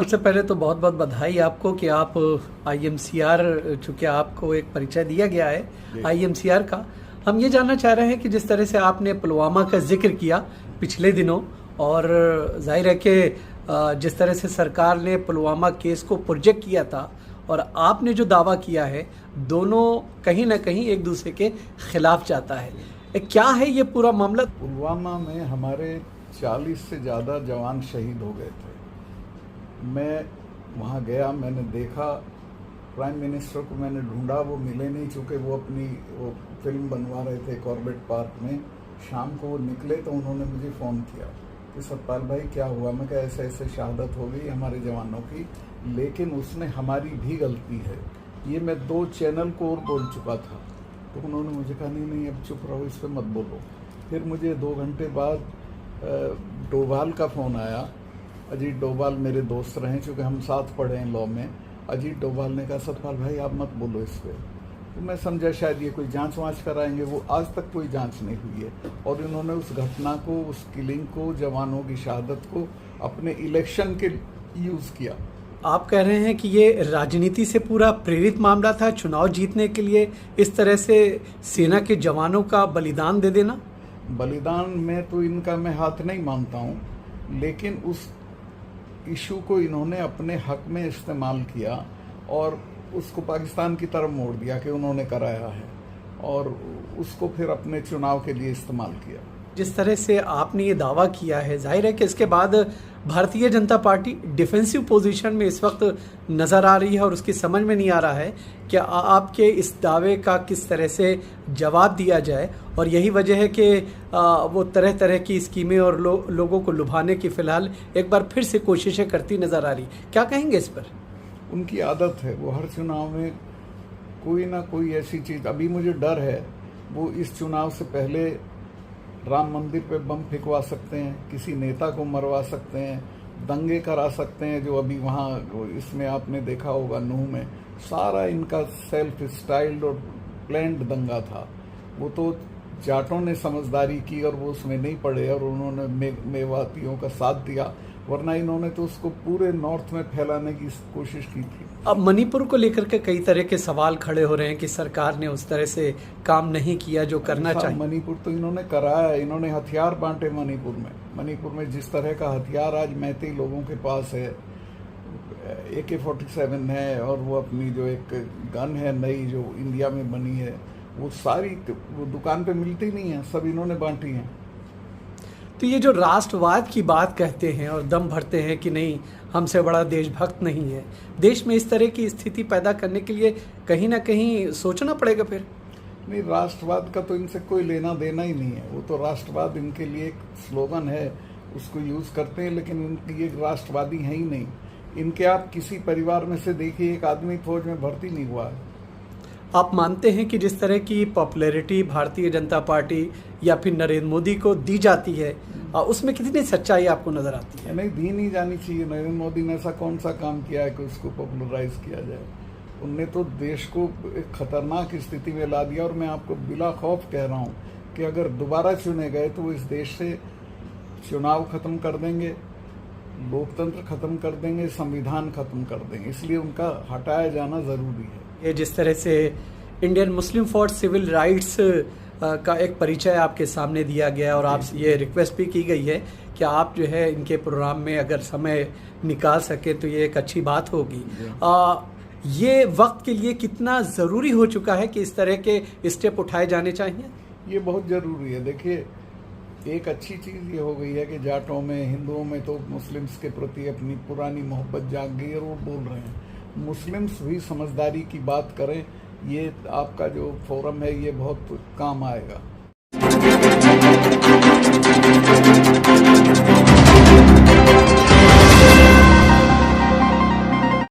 सबसे पहले तो बहुत बहुत बधाई आपको कि आप IMCR, चूँकि आपको एक परिचय दिया गया है IMCR का। हम ये जानना चाह रहे हैं कि जिस तरह से आपने पुलवामा का जिक्र किया पिछले दिनों, और जाहिर है कि जिस तरह से सरकार ने पुलवामा केस को प्रोजेक्ट किया था और आपने जो दावा किया है, दोनों कहीं ना कहीं एक दूसरे के खिलाफ जाता है। क्या है ये पूरा मामला? पुलवामा में हमारे 40 से ज़्यादा जवान शहीद हो गए थे। मैं वहाँ गया, मैंने देखा, प्राइम मिनिस्टर को मैंने ढूंढा, वो मिले नहीं, चूँकि वो अपनी फिल्म बनवा रहे थे कॉर्बेट पार्क में। शाम को वो निकले तो उन्होंने मुझे फ़ोन किया कि सतपाल भाई क्या हुआ? मैं कहा ऐसे ऐसे शहादत हो गई हमारे जवानों की, लेकिन उसमें हमारी भी गलती है। ये मैं 2 चैनल को और बोल चुका था। तो उन्होंने मुझे कहा नहीं अब चुप रहो, इस पर मत बोलो। फिर मुझे 2 घंटे बाद डोभाल का फ़ोन आया। अजीत डोभाल मेरे दोस्त रहे, चूँकि हम साथ पढ़े हैं लॉ में। अजीत डोभाल ने कहा सतपाल भाई आप मत बोलो इस पर। तो मैं समझा शायद ये कोई जांच वाँच कराएंगे। वो आज तक कोई जांच नहीं हुई है, और इन्होंने उस घटना को, उस किलिंग को, जवानों की शहादत को अपने इलेक्शन के यूज़ किया। आप कह रहे हैं कि ये राजनीति से पूरा प्रेरित मामला था, चुनाव जीतने के लिए इस तरह से सेना के जवानों का बलिदान दे देना? बलिदान में तो इनका मैं हाथ नहीं मानता हूँ, लेकिन उस इशू को इन्होंने अपने हक में इस्तेमाल किया और उसको पाकिस्तान की तरफ मोड़ दिया कि उन्होंने कराया है, और उसको फिर अपने चुनाव के लिए इस्तेमाल किया। जिस तरह से आपने ये दावा किया है, जाहिर है कि इसके बाद Bharatiya Janata party defensive position में इस वक्त नज़र आ रही है, और उसकी समझ में नहीं आ रहा है कि आपके इस दावे का किस तरह से जवाब दिया जाए। और यही वजह है कि वो तरह तरह की स्कीमें और लोगों को लुभाने की फ़िलहाल एक बार फिर से कोशिशें करती नज़र आ रही। क्या कहेंगे इस पर? उनकी आदत है, वो हर चुनाव में कोई ना कोई ऐसी चीज़। अभी मुझे डर है वो इस चुनाव से पहले राम मंदिर पे बम फेंकवा सकते हैं, किसी नेता को मरवा सकते हैं, दंगे करा सकते हैं, जो अभी वहाँ इसमें आपने देखा होगा नूह में सारा इनका सेल्फ स्टाइल्ड और प्लान्ड दंगा था। वो तो जाटों ने समझदारी की और वो उसमें नहीं पड़े, और उन्होंने मेवातियों का साथ दिया, वरना इन्होंने तो उसको पूरे नॉर्थ में फैलाने की कोशिश की थी। अब मणिपुर को लेकर के कई तरह के सवाल खड़े हो रहे हैं कि सरकार ने उस तरह से काम नहीं किया जो करना चाहिए। मणिपुर तो इन्होंने कराया है, इन्होंने हथियार बांटे मणिपुर में जिस तरह का हथियार आज मैती लोगों के पास है, AK-47 है, और वो अपनी जो एक गन है नई जो इंडिया में बनी है, वो सारी वो दुकान पे मिलती नहीं है, सब इन्होंने बांटी हैं। तो ये जो राष्ट्रवाद की बात कहते हैं और दम भरते हैं कि नहीं हमसे बड़ा देशभक्त नहीं है, देश में इस तरह की स्थिति पैदा करने के लिए कहीं ना कहीं सोचना पड़ेगा फिर। नहीं, राष्ट्रवाद का तो इनसे कोई लेना देना ही नहीं है। वो तो राष्ट्रवाद इनके लिए एक स्लोगन है, उसको यूज़ करते हैं, लेकिन इनकी ये राष्ट्रवादी है ही नहीं। इनके आप किसी परिवार में से देखिए, एक आदमी फौज में भर्ती नहीं हुआ है। आप मानते हैं कि जिस तरह की पॉपुलैरिटी भारतीय जनता पार्टी या फिर नरेंद्र मोदी को दी जाती है, उसमें कितनी सच्चाई आपको नजर आती है? नहीं, दी नहीं जानी चाहिए। नरेंद्र मोदी ने ऐसा कौन सा काम किया है कि उसको पॉपुलराइज किया जाए? उनने तो देश को एक खतरनाक स्थिति में ला दिया, और मैं आपको बिला खौफ कह रहा हूँ कि अगर दोबारा चुने गए तो वो इस देश से चुनाव खत्म कर देंगे, लोकतंत्र खत्म कर देंगे, संविधान खत्म कर देंगे। इसलिए उनका हटाया जाना ज़रूरी है। ये जिस तरह से Indian Muslim for civil rights का एक परिचय आपके सामने दिया गया, और आप ये रिक्वेस्ट भी की गई है कि आप जो है इनके प्रोग्राम में अगर समय निकाल सके तो ये एक अच्छी बात होगी। ये वक्त के लिए कितना ज़रूरी हो चुका है कि इस तरह के स्टेप उठाए जाने चाहिए? ये बहुत ज़रूरी है। देखिए, एक अच्छी चीज़ ये हो गई है कि जाटों में, हिंदुओं में तो मुस्लिम्स के प्रति अपनी पुरानी मोहब्बत जाग गई, और वो बोल रहे हैं। मुस्लिम्स भी समझदारी की बात करें। ये आपका जो फोरम है ये बहुत काम आएगा।